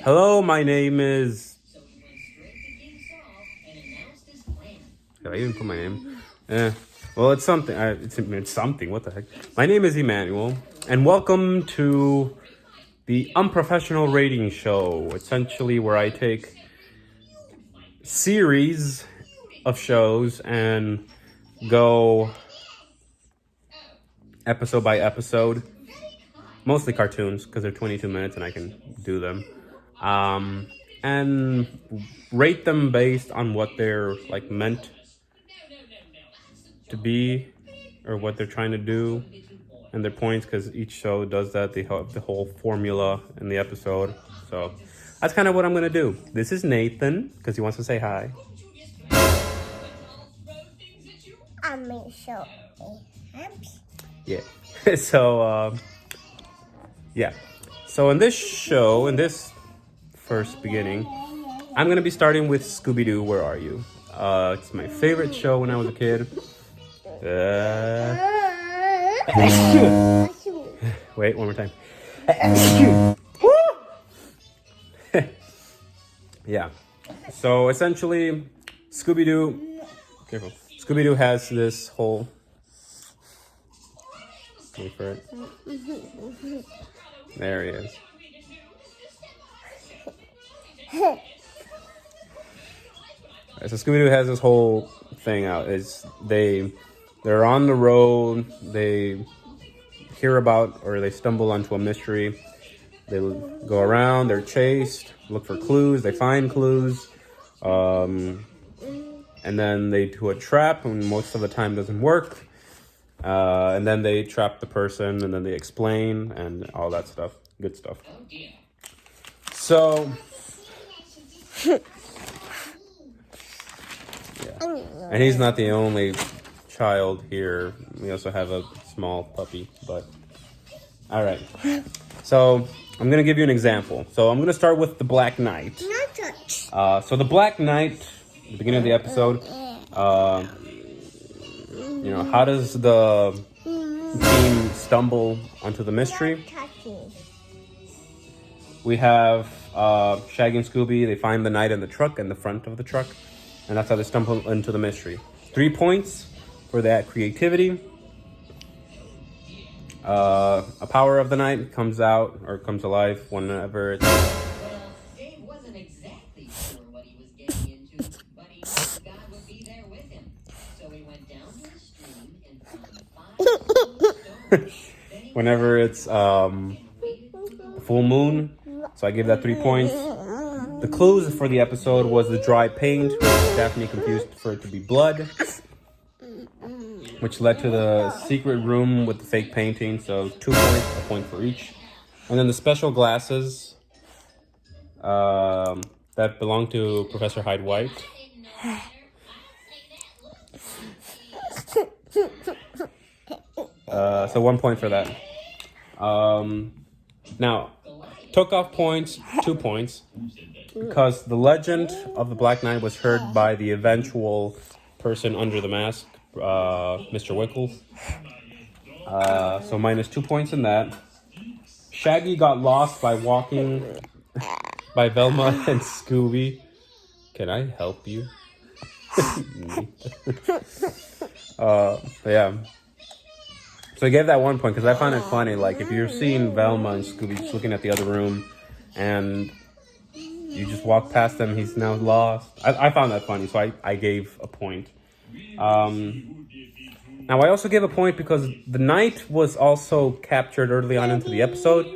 Hello, my name is... Did I even put my name? Well, it's something. It's something. What the heck? My name is Emmanuel, and welcome to the Unprofessional Rating Show, essentially where I take series of shows and go episode by episode, mostly cartoons because they're 22 minutes and I can do them, and rate them based on what they're like meant to be or what they're trying to do and their points, because each show does that. They have the whole formula in the episode, so that's kind of what I'm gonna do. This is Nathan because he wants to say hi. I'm so happy. Yeah. So in this show, in this first beginning, I'm gonna be starting with Scooby-Doo, Where Are You? It's my favorite show when I was a kid. Wait, one more time. Yeah. So essentially, Scooby-Doo, careful. Scooby-Doo has this whole... Wait for it. There he is. Right, so Scooby-Doo has this whole thing out. They're on the road. They hear about or they stumble onto a mystery. They go around. They're chased. Look for clues. They find clues. And then they do a trap, and most of the time doesn't work. And then they trap the person, and then they explain, and all that stuff. Good stuff. So, yeah. And he's not the only child here. We also have a small puppy, but... Alright. So, I'm going to give you an example. So, I'm going to start with the Black Knight. So, the Black Knight, at the beginning of the episode... how does the team stumble onto the mystery? We have Shaggy and Scooby. They find the knight in the truck, in the front of the truck. And that's how they stumble into the mystery. 3 points for that creativity. A power of the night comes out, or comes alive whenever it's... Dave wasn't exactly sure what he was getting into, but he knew God would be there with him. So he went down to the stream and found 5 stones. Whenever it's full moon. So I give that 3 points. The clues for the episode was the dry paint, which Daphne confused for it to be blood, which led to the secret room with the fake painting. So 2 points, a point for each. And then the special glasses that belong to Professor Hyde White. So 1 point for that. Now, took off points, 2 points, because the legend of the Black Knight was heard by the eventual person under the mask, Mr. Wickles. So minus 2 points in that. Shaggy got lost by walking by Velma and Scooby. Can I help you? Yeah. So I gave that 1 point because I found it funny. Like, if you're seeing Velma and Scooby just looking at the other room and you just walk past them, he's now lost. I found that funny, so I gave a point. Now, I also gave a point because the knight was also captured early on into the episode,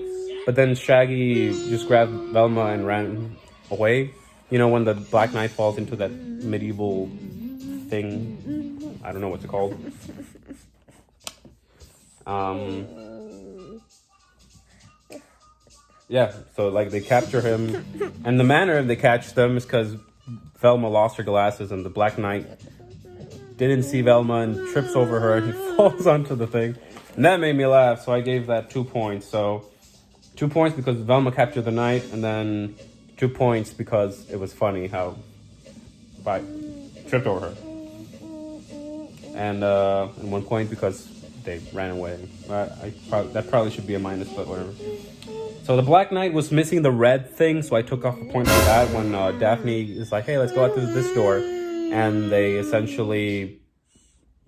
but then Shaggy just grabbed Velma and ran away. You know, when the Black Knight falls into that medieval thing. I don't know what's it called. Yeah, so like they capture him, and the manner they catch them is because Velma lost her glasses, and the Black Knight didn't see Velma and trips over her, and he falls onto the thing, and that made me laugh. So I gave that 2 points. So 2 points because Velma captured the knight, and then 2 points because it was funny how I tripped over her, and 1 point because they ran away. That probably should be a minus, but whatever. So the Black Knight was missing the red thing, so I took off a point for that when Daphne is like, hey, let's go out through this door. And they essentially,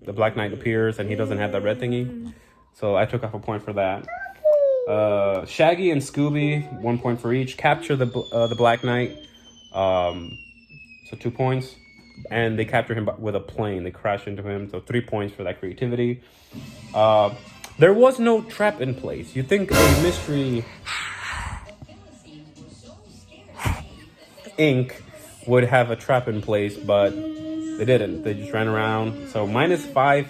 the Black Knight appears and he doesn't have that red thingy. So I took off a point for that. Shaggy and Scooby, 1 point for each, capture the Black Knight. So 2 points. And they capture him with a plane. They crash into him, so 3 points for that creativity. There was no trap in place. You think a Mystery Inc. would have a trap in place, but they didn't. They just ran around. So -5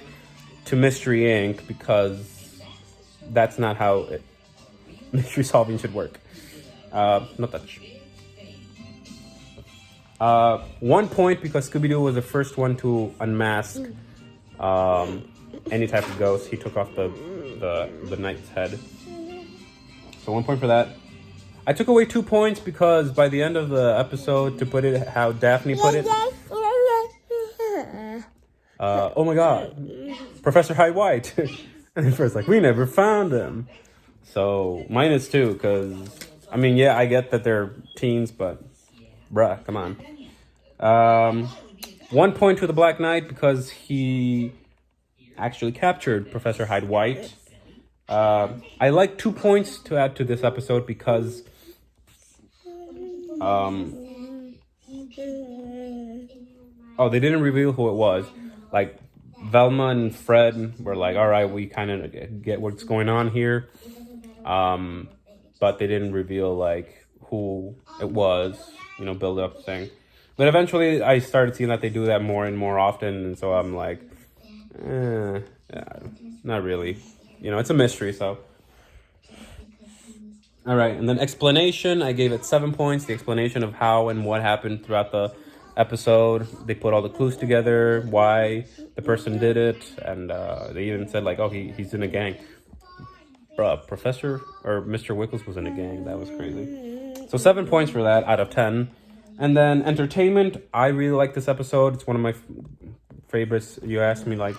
to Mystery Inc. because that's not how mystery solving should work. No touch. 1 point because Scooby-Doo was the first one to unmask any type of ghost. He took off the knight's head. So 1 point for that. I took away 2 points because by the end of the episode, to put it how Daphne put it, oh my god, Professor Hyde White. And first like, we never found him. So -2 because, I mean, yeah, I get that they're teens, but bruh, come on. 1 point to the Black Knight because he actually captured Professor Hyde White. I like 2 points to add to this episode because they didn't reveal who it was. Like, Velma and Fred were like, all right, we kind of get what's going on here. But they didn't reveal, like, who it was, build up the thing. But eventually I started seeing that they do that more and more often. And so I'm like, not really. It's a mystery, so. All right, and then explanation, I gave it 7 points. The explanation of how and what happened throughout the episode. They put all the clues together, why the person did it, and they even said, like, oh, he's in a gang. Bruh, Professor or Mr. Wickles was in a gang. That was crazy. So 7 points for that out of 10. And then entertainment, I really like this episode. It's one of my favorites. You asked me, like,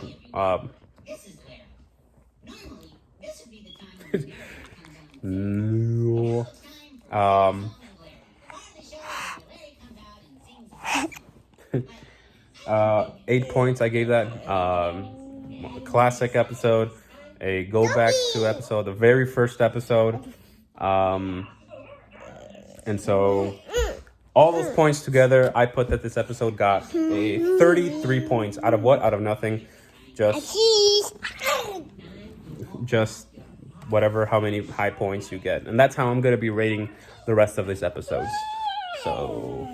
no. 8 points I gave that. A classic episode, a go back to episode, the very first episode. And so all those points together, I put that this episode got a 33 points. Out of what? Out of nothing. Just whatever, how many high points you get. And that's how I'm going to be rating the rest of these episodes. So,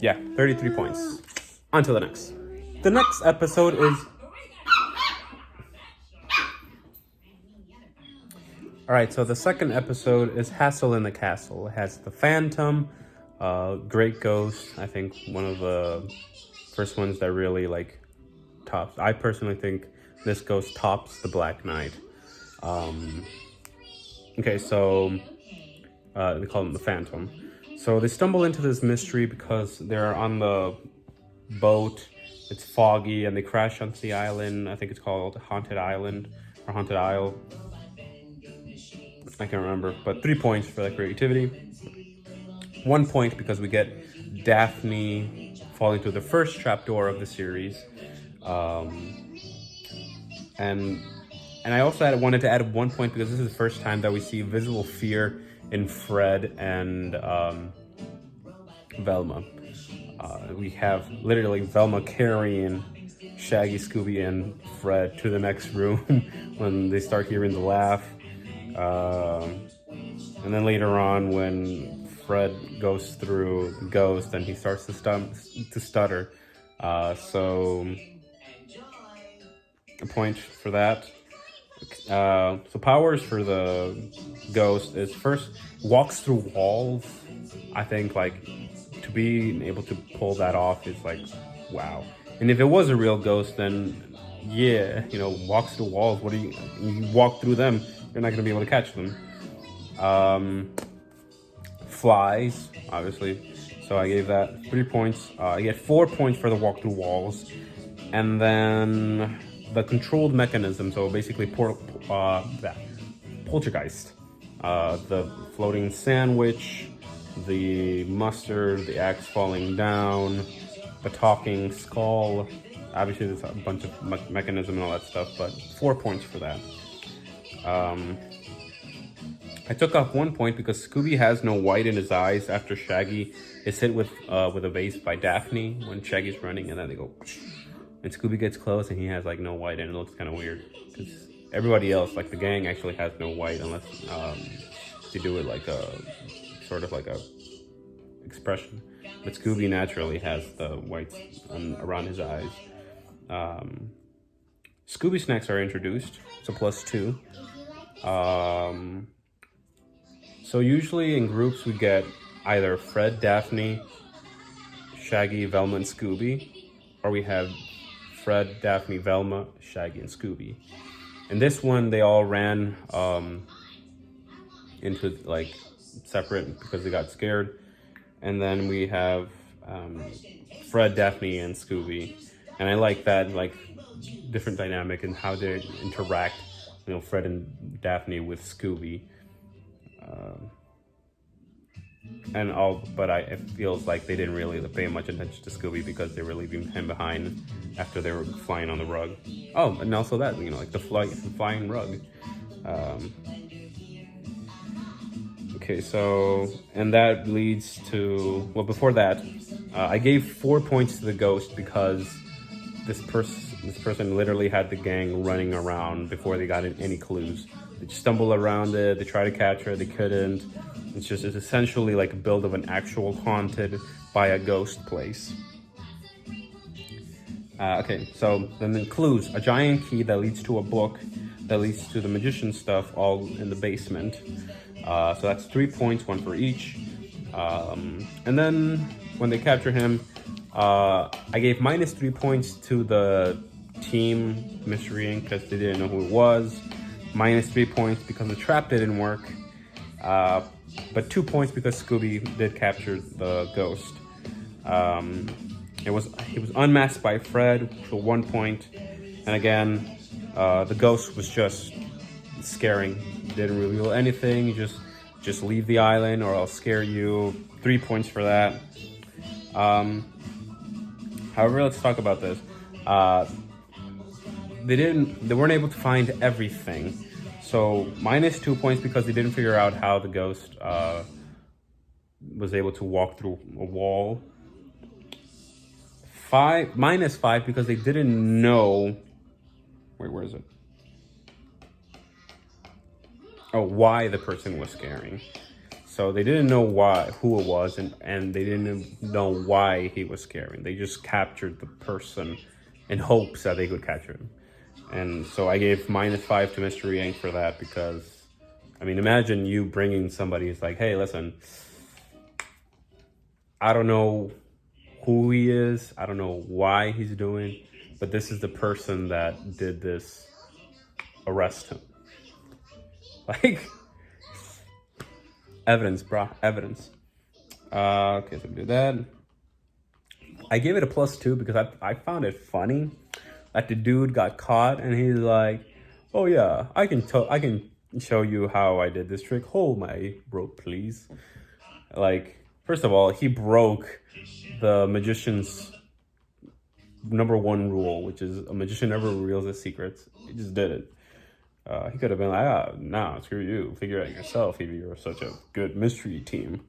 yeah, 33 points. On to the next. The next episode is... Alright, so the second episode is Hassle in the Castle. It has the Phantom, great ghost. I think one of the first ones that really, like, tops. I personally think this ghost tops the Black Knight. Okay, so they call him the Phantom. So they stumble into this mystery because they're on the boat. It's foggy, and they crash onto the island. I think it's called Haunted Island or Haunted Isle. I can't remember, but 3 points for that creativity. 1 point because we get Daphne falling through the first trapdoor of the series. And I also wanted to add 1 point because this is the first time that we see visible fear in Fred and Velma. We have literally Velma carrying Shaggy, Scooby, and Fred to the next room when they start hearing the laugh. And then later on when Fred goes through the ghost and he starts to stutter. So a point for that. So powers for the ghost is first walks through walls. I think, like, to be able to pull that off is like, wow. And if it was a real ghost, then yeah, walks through walls. What do you walk through them? You're not going to be able to catch them. Flies, obviously. So I gave that 3 points. I get 4 points for the walk through walls. And then the controlled mechanism. So basically, poltergeist. the floating sandwich, the mustard, the axe falling down, the talking skull. Obviously, there's a bunch of mechanism and all that stuff, but 4 points for that. I took off 1 point because Scooby has no white in his eyes after Shaggy is hit with a vase by Daphne when Shaggy's running, and then they go, and Scooby gets close and he has like no white, and it looks kind of weird because everybody else, like the gang, actually has no white unless they do it like a sort of like a expression. But Scooby naturally has the whites around his eyes. Scooby snacks are introduced. It's a +2. So usually in groups we get either Fred, Daphne, Shaggy, Velma, and Scooby, or we have Fred, Daphne, Velma, Shaggy, and Scooby. In this one, they all ran into like separate because they got scared. And then we have Fred, Daphne, and Scooby. And I like that, like, different dynamic and how they interact, you know, Fred and Daphne with Scooby. But it feels like they didn't really pay much attention to Scooby because they were leaving him behind after they were flying on the rug. Oh, and also that, you know, like the flying rug. Okay, so, and that leads to, well, before that, I gave 4 points to the ghost because this person literally had the gang running around before they got any clues. They just stumbled around it, they tried to catch her, they couldn't. It's essentially like a build of an actual haunted by a ghost place. Okay, so then the clues. A giant key that leads to a book that leads to the magician stuff all in the basement. So that's 3 points, 1 for each. And then when they capture him, I gave -3 points to the team mystery because they didn't know who it was. -3 points because the trap didn't work. But 2 points because Scooby did capture the ghost. He was unmasked by Fred for 1 point. And again, the ghost was just scaring. Didn't reveal anything. Just leave the island or I'll scare you. 3 points for that. However, let's talk about this. They weren't able to find everything. So -2 points because they didn't figure out how the ghost was able to walk through a wall. -5 because they didn't know. Wait, where is it? Oh, why the person was scaring. So they didn't know who it was, and they didn't know why he was scaring. They just captured the person in hopes that they could capture him. And so I gave -5 to Mystery Inc. for that because, I mean, imagine you bringing somebody who's like, hey, listen, I don't know who he is. I don't know why he's doing, but this is the person that did this. Arrest him. Like, evidence, bro, evidence. Okay, so we do that. I gave it a +2 because I found it funny that the dude got caught and he's like, oh yeah, I can show you how I did this trick. Hold my rope, please. Like, first of all, he broke the magician's #1 rule, which is a magician never reveals his secrets. He just did it. He could have been like, nah, screw you. Figure it out yourself if you're such a good mystery team.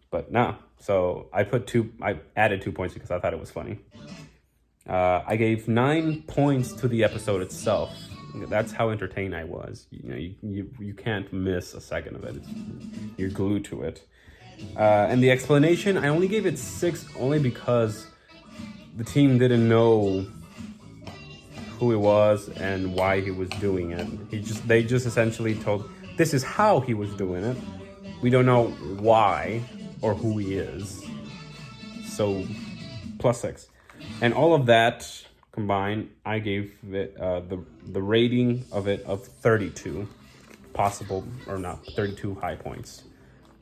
But nah. So I added 2 points because I thought it was funny. I gave 9 points to the episode itself. That's how entertained I was. You know, you can't miss a second of it. You're glued to it. And the explanation, I only gave it 6 only because the team didn't know who he was and why he was doing it. They just essentially told, this is how he was doing it. We don't know why or who he is. So +6. And all of that combined, I gave it the rating of it of 32 possible, or not, 32 high points.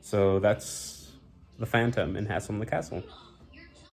So that's The Phantom in Hassle in the Castle.